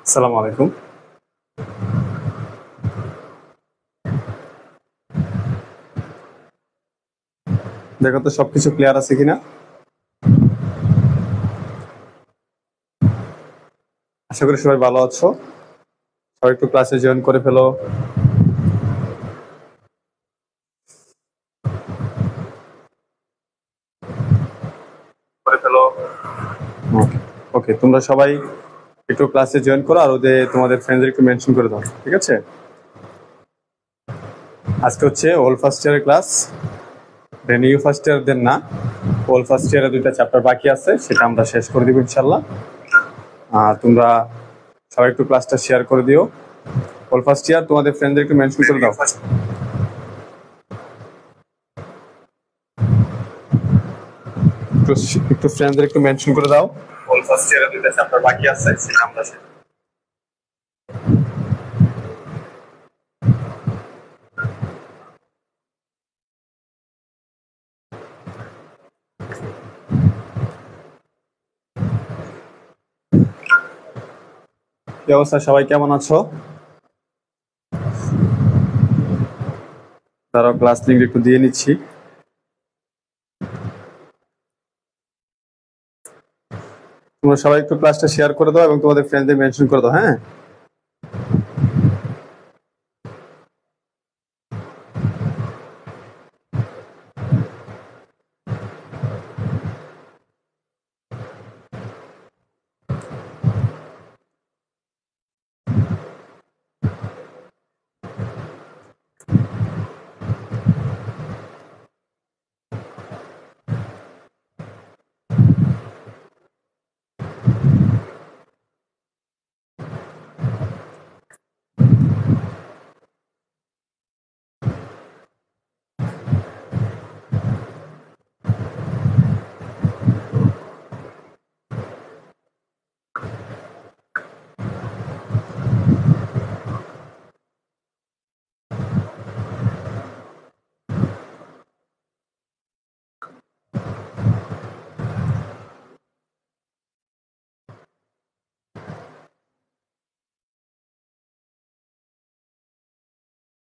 আসসালামু আলাইকুম। দেখো তো সবকিছু ক্লিয়ার আছে কিনা। আশা করি সবাই ভালো আছো। সবাই একটু ক্লাসে জয়েন করে ফেলো। ওকে ওকে, তোমরা সবাই একটু ক্লাসে জয়েন করো আর ওদের তোমাদের ফ্রেন্ডদের একটু মেনশন করে দাও, ঠিক আছে? আজকে হচ্ছে ওল ফার্স্ট ইয়ারের ক্লাস, দেন ইউ ফার্স্ট ইয়ারদের না। ওল ফার্স্ট ইয়ারের 2টা চ্যাপ্টার বাকি আছে, সেটা আমরা শেষ করে দিব ইনশাল্লাহ। তোমরা সবাই একটু ক্লাসটা শেয়ার করে দিও। ওল ফার্স্ট ইয়ার তোমাদের ফ্রেন্ডদের একটু মেনশন করে দাও। একটু ফ্রেন্ডদের একটু মেনশন করে দাও। ওল ফার্স্ট ইয়ারের 2টা চ্যাপ্টার বাকি আছে, সেটা আমরা শেষ। কি অবস্থা, সবাই কেমন আছো? তারাও ক্লাস লিঙ্ক একটু দিয়ে নিচ্ছি। তোমরা সবাই একটু ক্লাসটা শেয়ার করে দাও এবং তোমাদের ফ্রেন্ডদের মেনশন করে দাও, হ্যাঁ?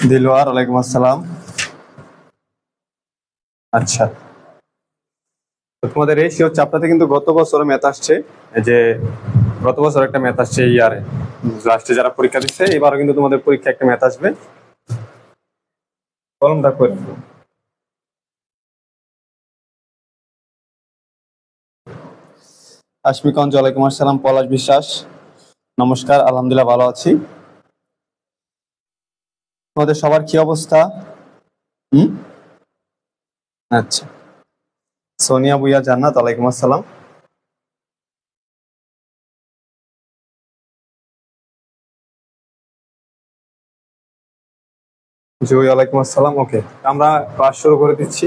দিলওয়ার, ওয়ালাইকুম আসসালাম। আচ্ছা, তো তোমাদের এই শিওর চ্যাপ্টারতে কিন্তু গত বছর ম্যাথ আসছে। এই যে গত বছর একটা ম্যাথ আসছে ইয়ারে, লাস্টে যারা পরীক্ষা দিচ্ছে, এবারও কিন্তু তোমাদের পরীক্ষা একটা ম্যাথ আসবে। কলমটা করে আশমিকঞ্জ, ওয়ালাইকুম আসসালাম। পলাশ বিশ্বাস, নমস্কার, আলহামদুলিল্লাহ ভালো আছি। তোমাদের সবার কি অবস্থা? হুম, আচ্ছা। সোনিয়া বুইয়া জান্নাত, ওয়ালাইকুম আসসালাম। জি, ওয়ালাইকুম আসসালাম। ওকে, আমরা ক্লাস শুরু করে দিচ্ছি।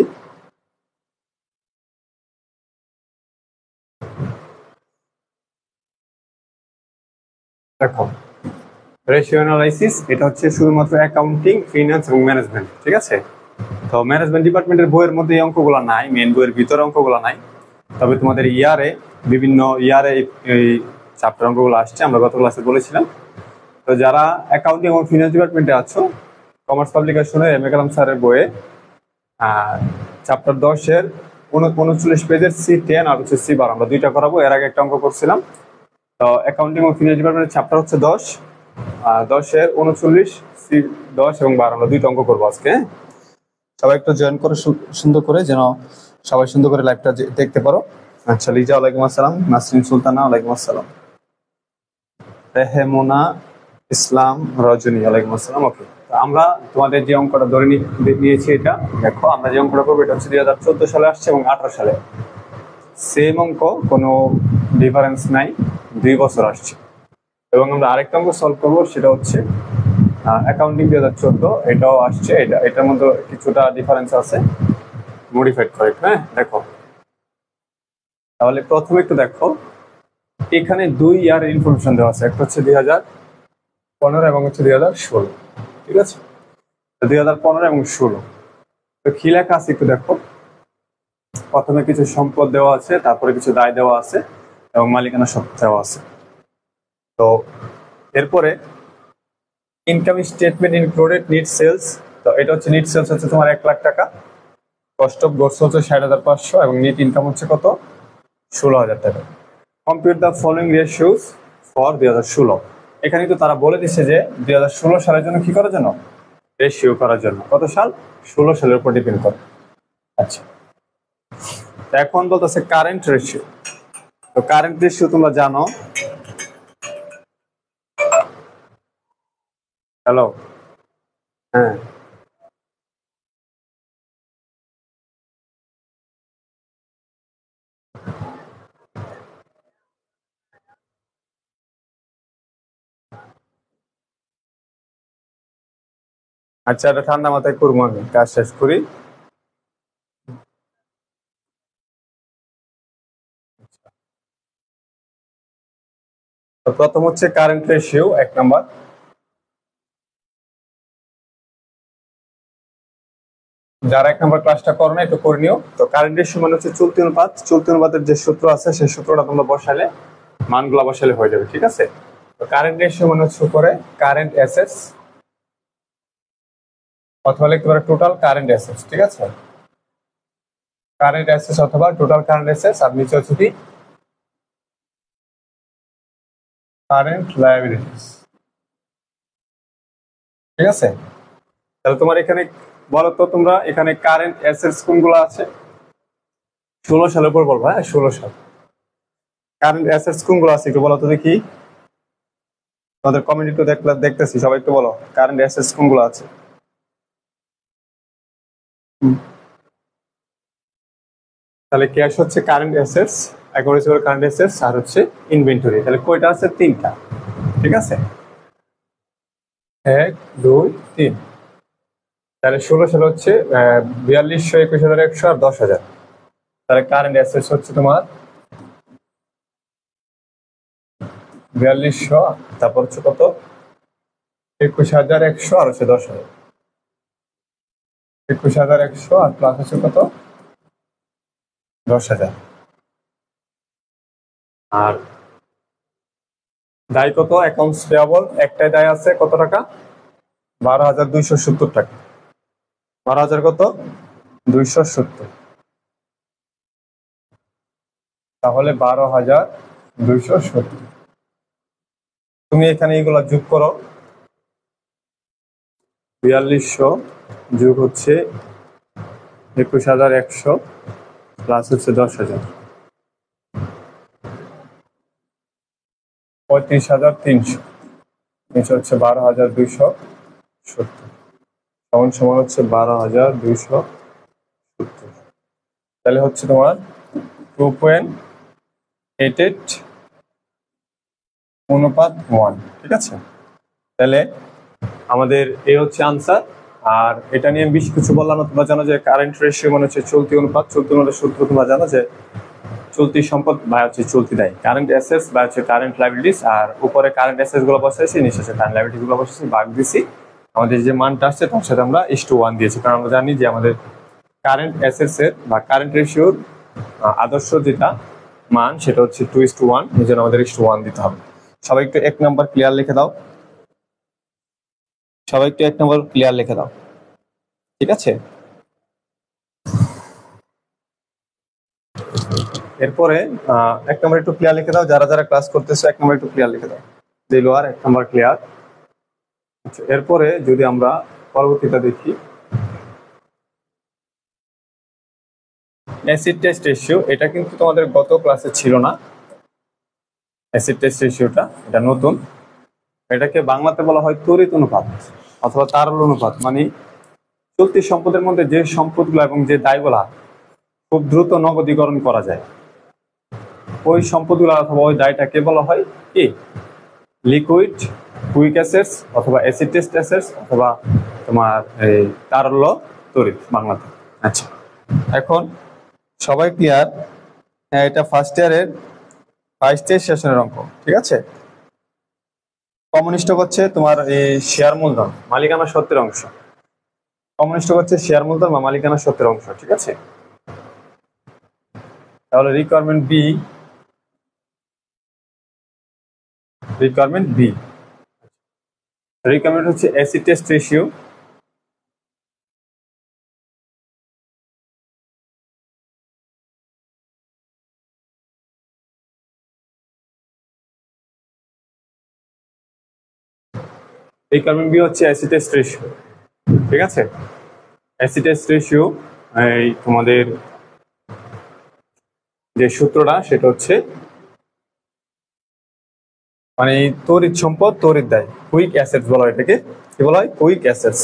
দেখো, রেশিও অ্যানালাইসিস এটা হচ্ছে শুধুমাত্র অ্যাকাউন্টিং, ফিনান্স এবং ম্যানেজমেন্ট, ঠিক আছে? তো ম্যানেজমেন্ট ডিপার্টমেন্টের বইয়ের মধ্যে এই অঙ্কগুলো নাই, মেন বইয়ের ভিতরে অঙ্কগুলো নাই। তবে তোমাদের ইয়ারে, বিভিন্ন ইয়ারে এই চ্যাপ্টার অঙ্কগুলো আসছে, আমরা গত ক্লাসে বলেছিলাম। তো যারা অ্যাকাউন্টিং এবং ফিনান্স ডিপার্টমেন্টে আছো, কমার্স পাবলিকেশনের এম এ কালাম স্যারের বইয়ে চ্যাপ্টার 10-এর 39 পেজের C10 আর হচ্ছে C12 আমরা 2টা করাবো। এর আগে একটা অঙ্ক করছিলাম। তো অ্যাকাউন্টিং এবং ফিনান্স ডিপার্টমেন্টের চ্যাপ্টার হচ্ছে 10, 10-এর 39, C10 এবং 12 আমরা 2টা অঙ্ক করবো আজকে, হ্যাঁ? সবাই একটু জয়েন করে সুন্দর করে, যেন সবাই সুন্দর করে লাইভটা দেখতে পারো। আচ্ছা, লিজা, ওয়ালাইকুম আসসালাম। নাসরিন সুলতানা, ওয়ালাইকুম আসসালাম। রেহেমোনা ইসলাম রজনী, ওয়ালাইকুম আসসালাম। ওকে, আমরা তোমাদের যে অঙ্কটা ধরে নিয়েছি, এটা দেখো, আমরা যে অঙ্কটা করবো এটা হচ্ছে 2014 সালে আসছে এবং 18 সালে সেম অঙ্ক, কোনো ডিফারেন্স নাই, 2 বছর আসছে। এবং আমরা আরেকটা অঙ্ক সলভ করবো, সেটা হচ্ছে অ্যাকাউন্টিং 2014, এটাও আসছে। এটার মধ্যে কিছুটা ডিফারেন্স আছে, মডিফাইড করে, হ্যাঁ? দেখো, তাহলে প্রথমে একটু দেখো, এখানে 2 ইয়ারের ইনফরমেশন দেওয়া আছে, একটা হচ্ছে 2015 এবং হচ্ছে 2016, ঠিক আছে? 2015 এবং 16, তো কি লেখা আছে একটু দেখো। প্রথমে কিছু সম্পদ দেওয়া আছে, তারপরে কিছু দায় দেওয়া আছে এবং মালিকানা সত্ত্ব দেওয়া আছে। তো এরপরে income statement included net sales, তো এটা হচ্ছে নিট সেলস হচ্ছে তোমার 1,00,000 টাকা, কস্ট অফ গুডস হচ্ছে 60,500 এবং নিট ইনকাম হচ্ছে কত 16,000 টাকা। Compute the following ratios for 2016। এখানে তো তারা বলে দিচ্ছে যে 2016 সালের জন্য কি করার জন্য, রেশিও করার জন্য। কত সাল, 16 সালের উপর ডিপেন্ড করে। আচ্ছা, এখন বলতেছে কারেন্ট রেশিও। তো কারেন্ট রেশিও তোমরা জানো, হ্যালো, হ্যাঁ আচ্ছা, এটা ঠান্ডা মাথায় করবো, আমি কাজ শেষ করি। তো প্রথম হচ্ছে কারেন্ট রেশিও 1 নাম্বার। যারা 1 নাম্বার ক্লাসটা করো না একটু করে নিও। তো কারেন্ট রেশিও মানে হচ্ছে চলতি অনুপাত। চলতি অনুপাতের যে সূত্র আছে সেই সূত্রটা তোমরা বসালে, মানগুলো বসালে হয়ে যাবে, ঠিক আছে। তো কারেন্ট রেশিও মানে হচ্ছে উপরে কারেন্ট অ্যাসেটস, অথবা লিখতে পারো টোটাল কারেন্ট অ্যাসেটস, ঠিক আছে। কারেন্ট অ্যাসেটস অথবা টোটাল কারেন্ট অ্যাসেটস, আর নিচে হচ্ছে কি কারেন্ট লায়াবিলিটিস, ঠিক আছে। তাহলে তোমার এখানে বলো তো, তোমরা এখানে কারেন্ট অ্যাসেটস কোনগুলো আছে, 16 সালের উপর বলবো। হ্যাঁ, 16 সাল কারেন্ট অ্যাসেটস কোনগুলো আছে একটু বলো তো দেখি। তোমাদের কমেন্ট একটু দেখতেছি, সবাই একটু বলো কারেন্ট অ্যাসেটস কোনগুলো আছে। তাহলে ক্যাশ হচ্ছে current assets, account receivable current assets, আর হচ্ছে ইনভেন্টরি। তাহলে কয়টা আছে, 3টা, ঠিক আছে। 1 2 3। তাহলে 16 সালে হচ্ছে 4200, 21,100 আর 10,000। তাহলে কারেন্ট অ্যাসেটস হচ্ছে তোমার 4200, তারপর হচ্ছে কত 21,100 আর হচ্ছে 10,000। 21,100 আর প্লাস হচ্ছে কত 10,000। আর দায় কত, অ্যাকাউন্টস পেয়াবল একটাই দায় আছে কত টাকা, 12,270 টাকা। 12,000 কত 270। তাহলে 12,270। তুমি এখানে এগুলো যোগ করো, 4200 যোগ হচ্ছে 21,100 প্লাস হচ্ছে 10,000, 35,300, নিচে হচ্ছে 12,270, সমান সমান হচ্ছে 12,270। তাহলে হচ্ছে তোমার 2.88 অনুপাত 1, ঠিক আছে। তাহলে আমাদের এই হচ্ছে আনসার। আর এটা নিয়ে বেশি কিছু বললাম না, তোমরা জানো যে কারেন্ট রেশিও মানে হচ্ছে চলতি অনুপাত। চলতি অনুপাতের সূত্র তোমরা জানো যে চলতি সম্পদ বা হচ্ছে চলতি দায়, কারেন্ট অ্যাসেটস বা হচ্ছে কারেন্ট লায়াবিলিটিস, আর উপরে কারেন্ট অ্যাসেটস গুলো বসাইছি, নিচে কারেন্ট লায়াবিলিটি গুলো বসাইছি, ভাগ দিছি। আমাদের যে মানটা আসছে তার সাথে আমরা 1:1 দিয়েছি, কারণ আমরা জানি যে আমাদের কারেন্ট অ্যাসেটস এর বা কারেন্ট রেশিওর আদর্শ যেটা মান সেটা হচ্ছে 2:1, এই জন্য আমাদের 1:1 দিতে হবে। সবাই একটু 1 নাম্বার ক্লিয়ার লিখে দাও, সবাই একটু 1 নাম্বার ক্লিয়ার লিখে দাও, ঠিক আছে। এরপরে 1 নাম্বার একটু ক্লিয়ার লিখে দাও, যারা যারা ক্লাস করতেছে 1 নাম্বার একটু ক্লিয়ার লিখে দাও। দিল আর 1 নাম্বার ক্লিয়ার। আচ্ছা, এরপরে যদি আমরা পরবর্তীটা দেখি, অ্যাসিড টেস্ট রেশিও। এটা কিন্তু তোমাদের গত ক্লাসে ছিল না, অ্যাসিড টেস্ট রেশিওটা এটা নতুন। এটাকে বাংলাতে বলা হয় তড়িৎ অনুপাত অথবা তারল্য অনুপাত। মানে চলতি সম্পদের মধ্যে যে সম্পদগুলো এবং যে দায়গুলা খুব দ্রুত নগদীকরণ করা যায়, ওই সম্পদগুলো অথবা ওই দায়টাকে বলা হয় কি লিকুইড কুইক অ্যাসেটস অথবা অ্যাসিড টেস্ট অ্যাসেটস অথবা তোমার এই তারল্য তড়িৎ বাংলাতে। আচ্ছা, এখন সবাই ক্লিয়ার? এটা ফার্স্ট ইয়ারের সেশনের অঙ্ক, ঠিক আছে। কমিউনিস্ট হচ্ছে তোমার এই শেয়ার মূলধন মালিকানা সত্ত্বের অংশ। কমিউনিস্ট হচ্ছে শেয়ার মূলধন বা মালিকানা সত্ত্বের অংশ, ঠিক আছে। তাহলে রিকোয়ারমেন্ট বি রিকমেন্ড হচ্ছে acid test ratio. Recommend B হচ্ছে অ্যাসিড টেস্ট রেশিও। ঠিক আছে, অ্যাসিড টেস্ট রেশিও এই তোমাদের যে সূত্রটা সেটা হচ্ছে মানে তড়িৎ সম্পদ তড়িৎ দেয়, কুইক অ্যাসেটস বলা হয় এটাকে। কি বলা হয়? Quick assets.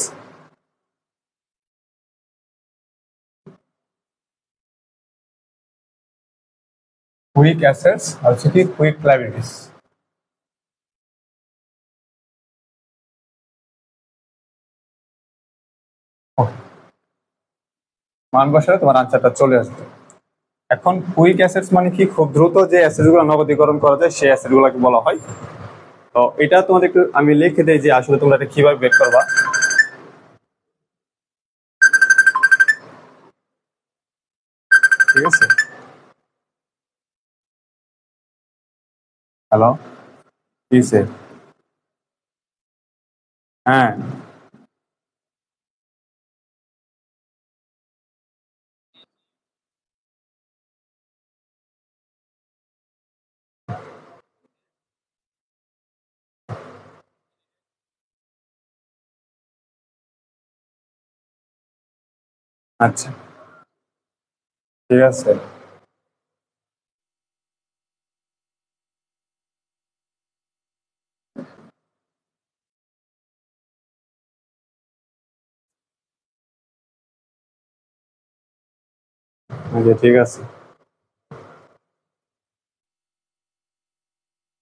কুইক অ্যাসেটস আর হচ্ছে কি কুইক লাইবিলিটিস। মান বসালে তোমার আনসারটা চলে আসবে। এখন কুইক অ্যাসেটস মানে কি? খুব দ্রুত যে অ্যাসেটস গুলো নগদীকরণ করা যায় সেই অ্যাসেট গুলোকে বলা হয়। তো এটা তোমাদের একটু আমি লিখে দেই যে আসলে তোমরা এটা কিভাবে বের করবা। ঠিক আছে, হ্যালো, কিসে? হ্যাঁ, আচ্ছা ঠিক আছে। আচ্ছা ঠিক আছে।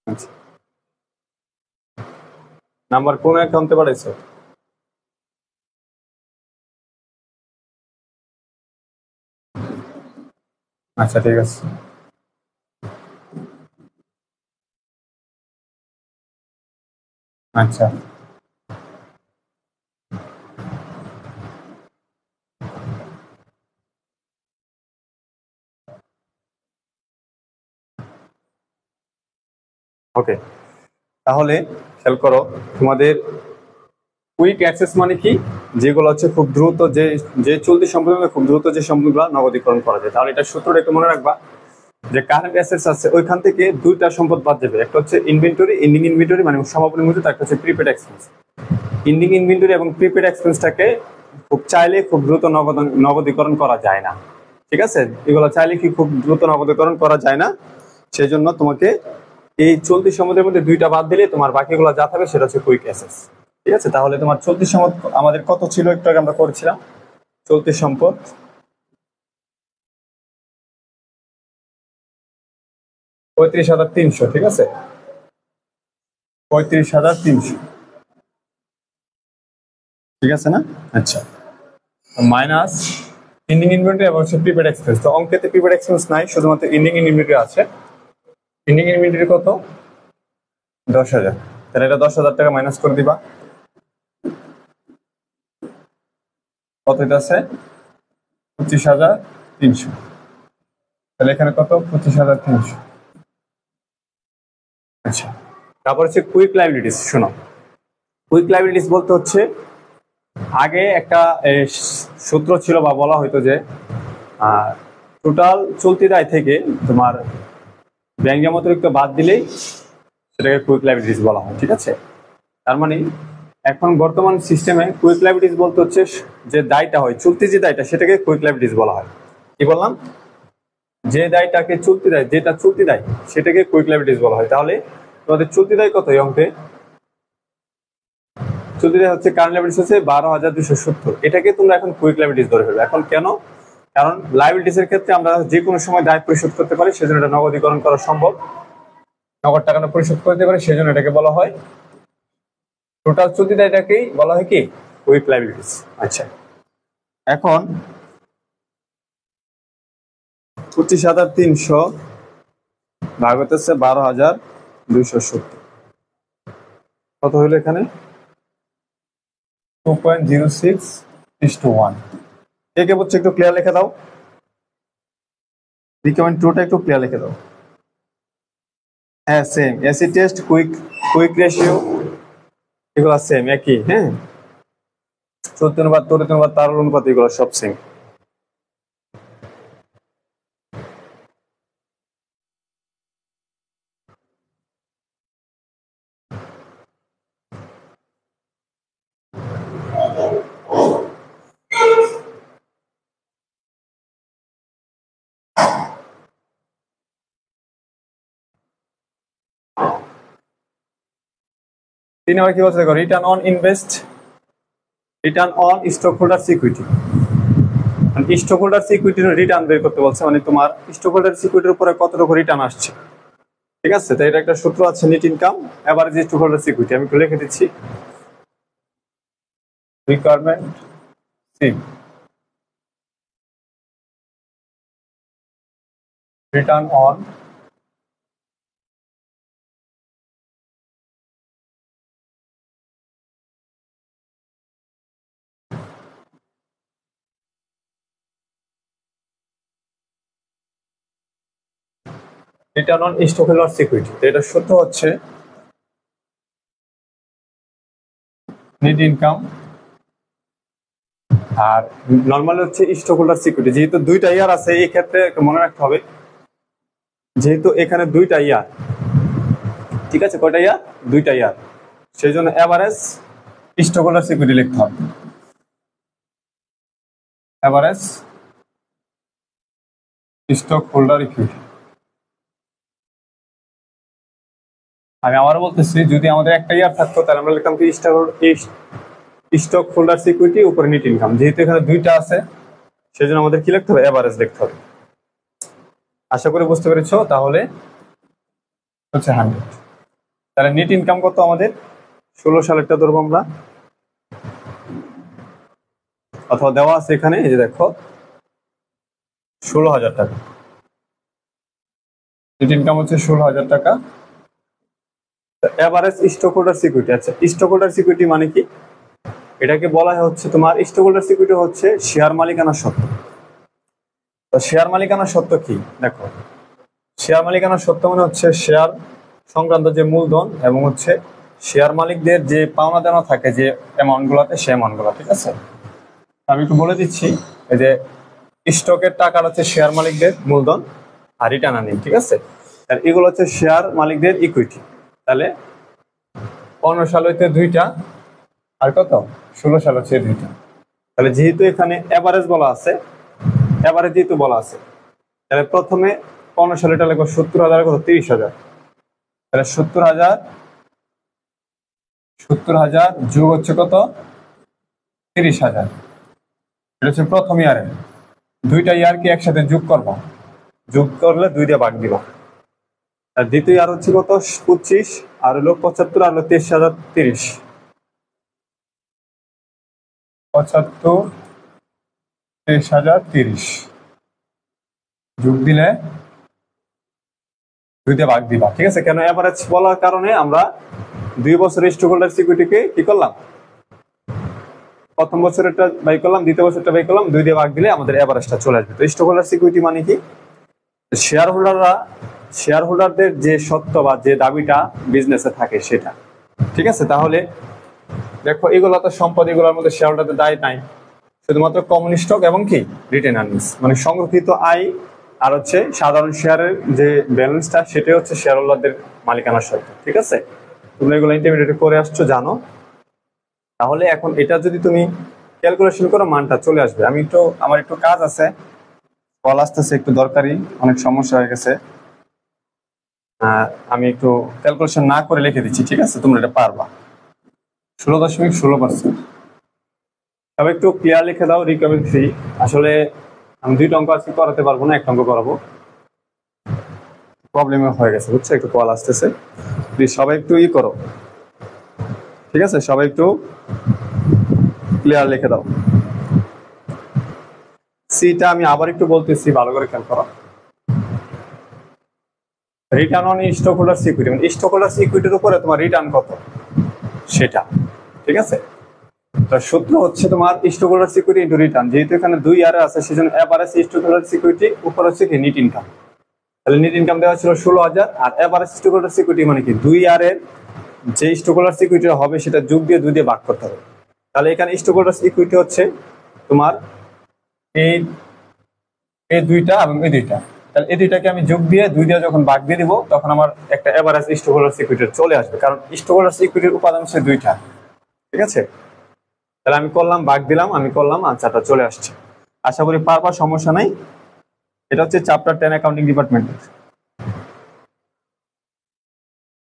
আচ্ছা, নাম্বার কোন অ্যাকাউন্টে পাঠাইছো? আচ্ছা ঠিক আছে। আচ্ছা ওকে, তাহলে খেয়াল করো তোমাদের কুইক অ্যাক্সেস মানে কি? যেগুলো হচ্ছে খুব দ্রুত যে যে চলতি সম্পদ খুব দ্রুত যে সম্পদগুলো নগদীকরণ করা যায়। তাহলে এটা সূত্রটা একটু মনে রাখবা যে কারেন্ট অ্যাসেটস আছে ওইখান থেকে দুইটা সম্পদ বাদ যাবে। একটা হচ্ছে ইনভেন্টরি, এন্ডিং ইনভেন্টরি মানে সমাপনী মজুত, একটা হচ্ছে প্রিপেড এক্সপেন্স। এন্ডিং ইনভেন্টরি এবং প্রিপেড এক্সপেন্সটাকে খুব চাইলে খুব দ্রুত নগদীকরণ করা যায় না। ঠিক আছে, এগুলো চাইলে কি খুব দ্রুত নগদীকরণ করা যায় না। সেই জন্য তোমাকে এই চলতি সম্পদের মধ্যে দুইটা বাদ দিলে তোমার বাকিগুলো যা থাকবে সেটা হচ্ছে কুইক অ্যাসেটস। ঠিক আছে, তাহলে তোমার চলতি সম্পদ আমাদের কত ছিল একটু আগে আমরা করেছিলাম? চলতি সম্পদ 35,300। ঠিক আছে, 35,300। ঠিক আছে না? আচ্ছা, মাইনাস এন্ডিং ইনভেন্টরি এবং হচ্ছে প্রিপেড এক্সপেন্স। তো অঙ্কেতে প্রিপেড এক্সপেন্স নাই, শুধুমাত্র এন্ডিং ইনভেন্টরি আছে। এন্ডিং ইনভেন্টরি কত? 10,000। তাহলে এটা 10,000 টাকা মাইনাস করে দিবা। কত এটা আছে? 25,300। তাহলে এখানে কত? 25,300। আচ্ছা, তারপর হচ্ছে কুইক লাইবিলিটিস। শোনো, কুইক লাইবিলিটিস বলতে হচ্ছে আগে একটা সূত্র ছিল বা বলা হয়তো যে টোটাল চলতি দায় থেকে তোমার ব্যাংক জমা অতিরিক্ত বাদ দিলেই সেটাকে কুইক লাইবিলিটিস বলা হয়। ঠিক আছে, তার মানে এখন বর্তমান সিস্টেমে কুইক লাইবিলিটিস বলতে হচ্ছে যে দায়টা হয় চলতি যে দায়টা সেটাকে কুইক লাইবিলিটিস বলা হয়। কি বললাম? যে দায়টাকে চলতি দায়, যেটা চলতি দায় সেটাকে কুইক লাইবিলিটিস বলা হয়। তাহলে তোমাদের চলতি দায় কত এই অঙ্কে? চলতি দায় হচ্ছে কারেন্ট লাইবিলিটিস হচ্ছে 12,270। এটাকে তোমরা এখন কুইক লাইবিলিটিস ধরে ফেলবে। এখন কেন? কারণ লাইবিলিটিস এর ক্ষেত্রে আমরা যে কোনো সময় দায় পরিশোধ করতে পারি, সেজন্য এটা নগদীকরণ করা সম্ভব, নগদ টাকা পরিশোধ করতে পারি, সেজন্য এটাকে বলা হয় টোটাল চলতি দায়টাকেই বলা হয় কি কুইক লাইবিলিটিস। আচ্ছা, এখন 25,300 ভাগ হতেছে 12,270, কত হইলো এখানে? 2.06:1। কে কে বলছে একটু ক্লিয়ার লিখে দাও। রিকমেন্ড টুটা একটু ক্লিয়ার লিখে দাও। হ্যাঁ same, acid test quick quick ratio এগুলো সেম একই। হ্যাঁ, সত্যি অনুপাত, তড়িৎ অনুপাত, তারল অনুপাত এগুলো সব সেম। তিন নম্বর কি বলছে দেখো, return on invest, return on stock holder equity. Stock holder ইকুইটির রিটার্ন বের করতে বলছে, মানে তোমার স্টক হোল্ডার ইকুইটির উপরে কতটুকু রিটার্ন আসছে। ঠিক আছে, তো এটা একটা সূত্র আছে, net income average stock holder equity. আমি একটু লিখে দিচ্ছি, requirement C, return on return on stock holder equity. এটা সূত্র হচ্ছে নেট ইনকাম, আর নরমাল হচ্ছে স্টক হোল্ডার ইকুইটি। যেহেতু দুইটা ইয়ার আছে, এই ক্ষেত্রে মনে রাখতে হবে, যেহেতু এখানে দুইটা ইয়ার, ঠিক আছে, কয়টা ইয়ার? দুইটা ইয়ার, সেই জন্য এভারেজ স্টক হোল্ডার ইকুইটি লিখতে হবে, এভারেজ স্টক হোল্ডার ইকুইটি। আমি আবার বলতেছি, যদি আমাদের একটা ইয়ার থাকতো তাহলে আমরা লিখতাম কি স্টক হোল্ডার ইকুইটি উপরে নেট ইনকাম। যেহেতু এখানে দুইটা আছে, সেজন্য আমাদের কি লিখতে হবে? এভারেজ লিখতে হবে। আশা করি বুঝতে পেরেছো। তাহলে হচ্ছে 100। তাহলে নেট ইনকাম কত আমাদের? 16 সালেরটা ধরবো আমরা, অথবা দেওয়া আছে এখানে, এই যে দেখো 16,000 টাকা। নেট ইনকাম হচ্ছে 16,000 টাকা। Average stock holder equity. আচ্ছা, স্টক হোল্ডার ইকুইটি মানে কি? এটাকে বলা হচ্ছে তোমার, স্টক হোল্ডার ইকুইটি হচ্ছে শেয়ার মালিকানা সত্ত্ব। তো শেয়ার মালিকানা সত্ত্ব কি? দেখো, শেয়ার মালিকানা সত্ত্ব মানে হচ্ছে শেয়ার সংক্রান্ত যে মূলধন এবং হচ্ছে শেয়ার মালিকদের যে পাওনা দেওয়া থাকে যে অ্যামাউন্ট গুলাতে, সে অ্যামাউন্ট গুলা। ঠিক আছে, আমি একটু বলে দিচ্ছি, এই যে স্টকের টাকা হচ্ছে শেয়ার মালিকদের মূলধন আর রিটার্ন আর্নিং। ঠিক আছে, আর এগুলো হচ্ছে শেয়ার মালিকদের ইকুইটি। তাহলে 15 সাল হইতে দুইটা, আর কত 16 সাল হচ্ছে দুইটা। তাহলে যেহেতু এখানে এভারেজ বলা আছে, এভারেজ যেহেতু বলা আছে, তাহলে প্রথমে 15 সালে এটা লিখবো 70,000, কত 30,000। তাহলে 70,000 যোগ হচ্ছে কত 30,000। এটা হচ্ছে প্রথম ইয়ারে। দুইটা ইয়ারকে একসাথে যোগ করবো, যোগ করলে 2 দিয়ে ভাগ দিব। আর দ্বিতীয় ইয়ার হচ্ছে কত 25, আর হলো 75, আর হলো 23,030। 75, 23,030 যোগ দিলে 2 দিয়ে ভাগ দিবা। ঠিক আছে, কেন এভারেজ বলার কারণে আমরা 2 বছরের স্টক হোল্ডার ইকুইটিকে কি করলাম, প্রথম বছরেরটা বাই করলাম, দ্বিতীয় বছরটা বাই করলাম, 2 দিয়ে ভাগ দিলে আমাদের এভারেজটা চলে আসবে। তো স্টক হোল্ডার ইকুইটি মানে কি? শেয়ার হোল্ডাররা, শেয়ার হোল্ডারদের যে সত্ত্ব বা যে দাবিটা বিজনেসে থাকে সেটা। ঠিক আছে, তাহলে দেখো এগুলো তো সম্পদ, এগুলোর মধ্যে শেয়ার হোল্ডারদের দায় নাই, শুধুমাত্র কমন স্টক এবং কি রিটেন আর্নিংস, মানে সংরক্ষিত আয় আর হচ্ছে সাধারণ শেয়ারের যে ব্যালেন্সটা, সেটাই হচ্ছে শেয়ার হোল্ডারদের মালিকানার সত্ত্ব। ঠিক আছে, তোমরা এগুলো ইন্টারমিডিয়েটে করে আসছো, জানো। তাহলে এখন এটা যদি তুমি ক্যালকুলেশন করো, মানটা চলে আসবে। আমি একটু, আমার একটু কাজ আছে, কল আসতেছে একটু দরকারি, অনেক সমস্যা হয়ে গেছে। আমি একটু ক্যালকুলেশন না করে লিখে দিচ্ছি। ঠিক আছে, তোমরা এটা পারবা। 16.16%। তবে একটু ক্লিয়ার লিখে দাও, রিকভারি ফ্রি। আসলে আমি 2টা অঙ্ক আজকে করাতে পারবো না, একটা অঙ্ক করাবো, প্রবলেম হয়ে গেছে, বুঝছো। একটু কল আসতেছে, প্লিজ সবাই একটু করো। ঠিক আছে, সবাই একটু ক্লিয়ার লিখে দাও। সিটা আমি আবার একটু বলতেছি, ভালো করে খেয়াল করো। Return on stock holder equity, মানে স্টক হোল্ডার ইকুইটির উপরে তোমার রিটার্ন কত সেটা। ঠিক আছে, তো সূত্র হচ্ছে তোমার stock holder equity into return. যেহেতু এখানে 2 ইয়ারে আছে, সেজন্য এভারেজ স্টক হোল্ডার ইকুইটি উপর হচ্ছে কি নেট ইনকাম। তাহলে নেট ইনকাম দেওয়া ছিল 16,000, আর এভারেজ স্টক হোল্ডার ইকুইটি মানে কি 2 ইয়ারের যে স্টোকহোল্ডার্স ইকুইটি হবে সেটা যোগ দিয়ে 2 দিয়ে ভাগ করতে হবে। তাহলে এখানে স্টোকহোল্ডার্স ইকুইটি হচ্ছে তোমার এই এই দুইটা এবং এই দুইটা, তাহলে এই দুইটাকে আমি যোগ দিয়ে 2 দিয়ে যখন ভাগ দিয়ে দিব তখন আমার একটা এভারেজ স্টোকহোল্ডার্স ইকুইটি চলে আসবে, কারণ স্টোকহোল্ডার্স ইকুইটির উপাদান হচ্ছে 2টা। ঠিক আছে, তাহলে আমি করলাম ভাগ দিলাম, আমি করলাম আনসারটা চলে আসছে। আশা করি পারবার, সমস্যা নাই। এটা হচ্ছে চ্যাপ্টার 10 অ্যাকাউন্টিং ডিপার্টমেন্টের।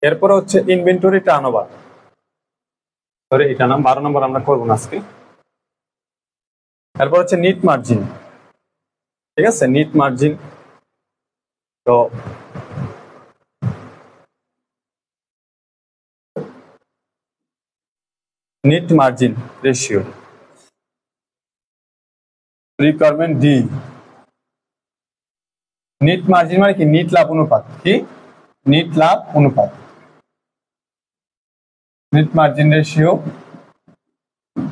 এরপর হচ্ছে ইনভেন্টরি টার্নওভার, সরি এটা নাম 12 নম্বর আমরা করব না আজকে। এরপর হচ্ছে নিট মার্জিন। ঠিক আছে, নিট মার্জিন। তো net margin ratio requirement D. Net margin মানে কি? নিট লাভ অনুপাত। কি? নিট লাভ অনুপাত। নিট মার্জিন রেশিও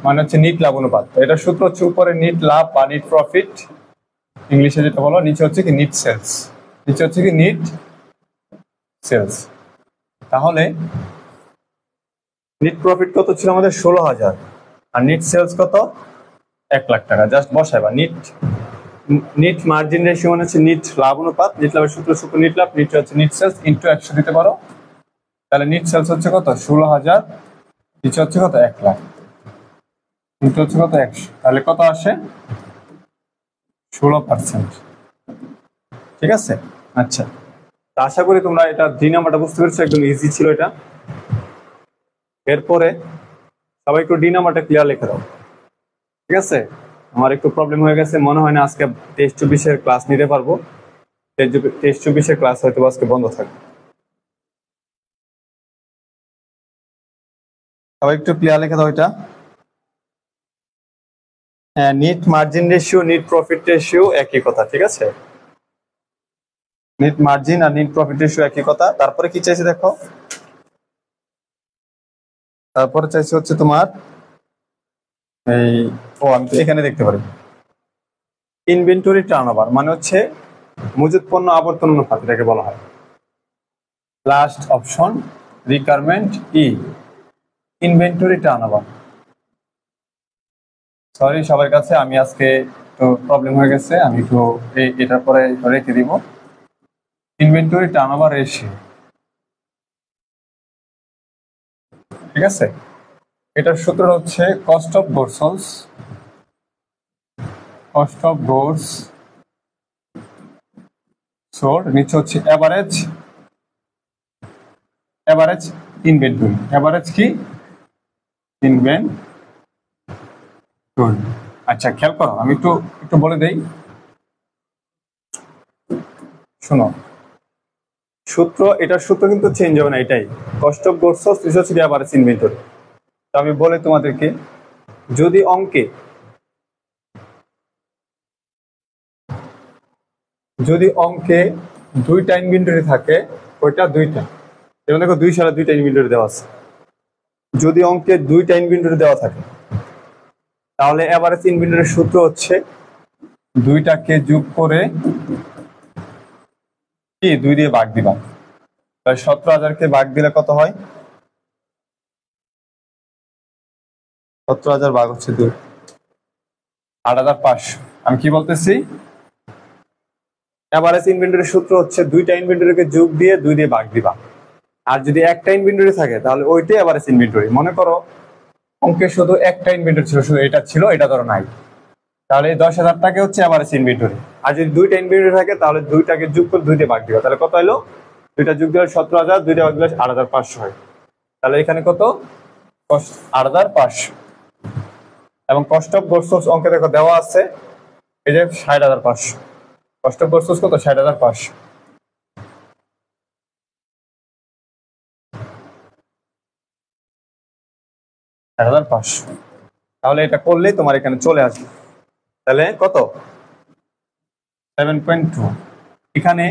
মানে হচ্ছে নিট লাভ অনুপাত। এটা সূত্র হচ্ছে উপরে নিট লাভ বা নিট প্রফিট ইংলিশে যেটা বলো, নিচে হচ্ছে কি নিট সেলস, নিচে হচ্ছে কি নিট সেলস। তাহলে নিট প্রফিট কত ছিল আমাদের? 16,000। আর নিট সেলস কত? 1 লাখ টাকা। জাস্ট বসাইবা নিট মার্জিন রেশিও মানে হচ্ছে নিট লাভ অনুপাত। নিট লাভের সূত্র নিট লাভ, নিট হচ্ছে নিট সেলস ইনটু 100 দিতে পারো। তাহলে নিট সেলস হচ্ছে কত? 16,000, নিচে হচ্ছে কত? 1 লাখ, ইনটু হচ্ছে কত? 100। তাহলে কত আসে? 16%। ঠিক আছে, আচ্ছা। তা আশা করি তোমরা এটা 2 নাম্বারটা বুঝতে পেরেছো, একদম ইজি ছিল এটা। এরপরে সবাই একটু ডি নাম্বারটা ক্লিয়ার লিখে দাও। ঠিক আছে, আমার একটু প্রবলেম হয়ে গেছে, মনে হয় না আজকে 23-24 ক্লাস নিতে পারবো। 23-24 ক্লাস হয়তো আজকে বন্ধ থাকবে। সবাই একটু ক্লিয়ার লিখে দাও এটা। হ্যাঁ, net margin ratio, net profit ratio একই কথা। ঠিক আছে, নিট মার্জিন আর নিট প্রফিট রেশিও একই কথা। তারপরে কি চাইছে দেখো, তারপরে চাইছে হচ্ছে তোমার এই আমি তো এখানে দেখতে পারি ইনভেন্টরি টার্নওভার মানে হচ্ছে মজুত পণ্য আবর্তন অনুপাত, এটাকে বলা হয়। লাস্ট অপশন রিকোয়ারমেন্ট ই, ইনভেন্টরি টার্নওভার। সরি সবার কাছে, আমি আজকে একটু প্রবলেম হয়ে গেছে, আমি একটু এটার পরে রেখে দিব। Inventory turnover ratio. ঠিক আছে, এটার সূত্র হচ্ছে cost of goods sold, cost of goods sold, নিচে হচ্ছে এভারেজ ইনভেন্টরি। এভারেজ কি? ইনভেন্টরি। আচ্ছা খেয়াল করো, আমি একটু বলে দেই, শোনো। এটার সূত্র কিন্তু চেঞ্জ হবে না, এটাই কস্ট অফ গুডস সোল্ড হচ্ছে এভারেজ ইনভেন্টরি। তো আমি বলে তোমাদেরকে, যদি অঙ্কে 2টা ইনভেন্টরি থাকে, ওইটা 2টা, যেমন দেখো 2 সালে 2টা ইনভেন্টরি দেওয়া আছে। যদি অঙ্কে 2টা ইনভেন্টরি দেওয়া থাকে, তাহলে এভারেজ ইনভেন্টরির সূত্র হচ্ছে 2টাকে যোগ করে কি 2 দিয়ে ভাগ দিবা। তাহলে 17,000কে ভাগ দিলে কত হয়? 17,000 ভাগ হচ্ছে 2, 8,500। আমি কি বলতেছি? এভারেজ ইনভেন্টরির সূত্র হচ্ছে 2টা ইনভেন্টরিকে যোগ দিয়ে 2 দিয়ে ভাগ দিবা। আর যদি একটা ইনভেন্টরি থাকে তাহলে ওইটাই এভারেজ ইনভেন্টরি। মনে করো অঙ্কে শুধু একটা ইনভেন্টরি ছিল, শুধু এটা ছিল, এটা ধরো নাই, তাহলে 10,000 টাকা হচ্ছে এভারেজ ইনভেন্টরি। আর যদি 2টা ইনভেন্টরি থাকে তাহলে 2টাকে যোগ করে 2 দিয়ে ভাগ দিবা। তাহলে কত হলো? 2টা যোগ দিলে 17,000, 2 দিয়ে ভাগ দিলে 8,500 হয়। তাহলে এখানে কত? 8,500। এবং কস্ট অফ গুডস সোল্ড অঙ্কে দেখো দেওয়া আছে, এই যে 60,500। কস্ট অফ গুডস সোল্ড কত? 60,500। তাহলে এটা করলেই তোমার এখানে চলে আসবে। তাহলে কত? 7.2। এখানে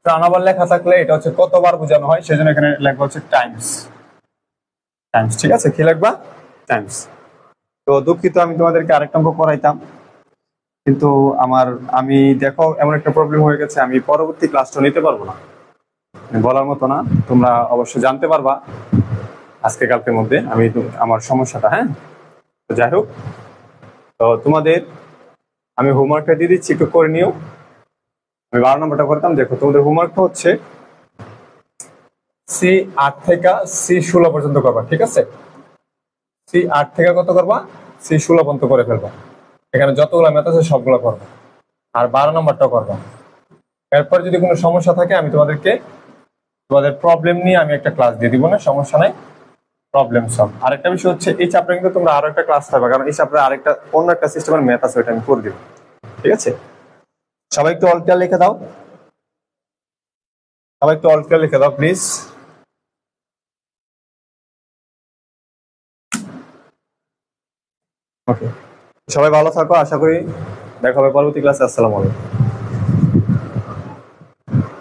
টার্নওভার লেখা থাকলে এটা হচ্ছে কতবার বোঝানো হয়, সেজন্য এখানে লেখা হচ্ছে টাইমস। ঠিক আছে, কি লিখবা? টাইমস। তো দুঃখিত, আমি তোমাদেরকে আরেকটা অঙ্ক করাইতাম, কিন্তু আমি দেখো এমন একটা প্রবলেম হয়ে গেছে, আমি পরবর্তী ক্লাসটা নিতে পারবো না, বলার মতো না। তোমরা অবশ্যই জানতে পারবা আজকে কালকের মধ্যে আমি আমার সমস্যাটা, হ্যাঁ। তো যাই হোক, তো তোমাদের আমি হোমওয়ার্কটা দিয়ে দিচ্ছি, একটু করে নিও। আমি 12 নম্বরটা করতাম। দেখো তোমাদের হোমওয়ার্কটা হচ্ছে C8 থেকে C16 পর্যন্ত করবা, ঠিক আছে? C8 থেকে কত করবা? C16 পর্যন্ত করে ফেলবা। এখানে যতগুলো ম্যাথ আছে সবগুলো করবা, আর 12 নম্বরটা করবা। এরপর যদি কোনো সমস্যা থাকে আমি তোমাদের প্রবলেম নিয়ে আমি একটা ক্লাস দিয়ে দিব, না সমস্যা নাই, প্রবলেম সলভ। আরেকটা বিষয় হচ্ছে এই চ্যাপ্টারে কিন্তু তোমরা আরো একটা ক্লাস পাবে, কারণ এই চ্যাপ্টারে আরেকটা অন্য একটা সিস্টেমের ম্যাথ আছে, ওটা আমি করে দিব, ঠিক আছে? সবাই একটু অল ক্লিয়ার লিখে দাও, সবাই একটু অল ক্লিয়ার লিখে দাও প্লিজ। ওকে, সবাই ভালো থাকো, আশা করি দেখা হবে পরবর্তী ক্লাসে। আসসালামু আলাইকুম।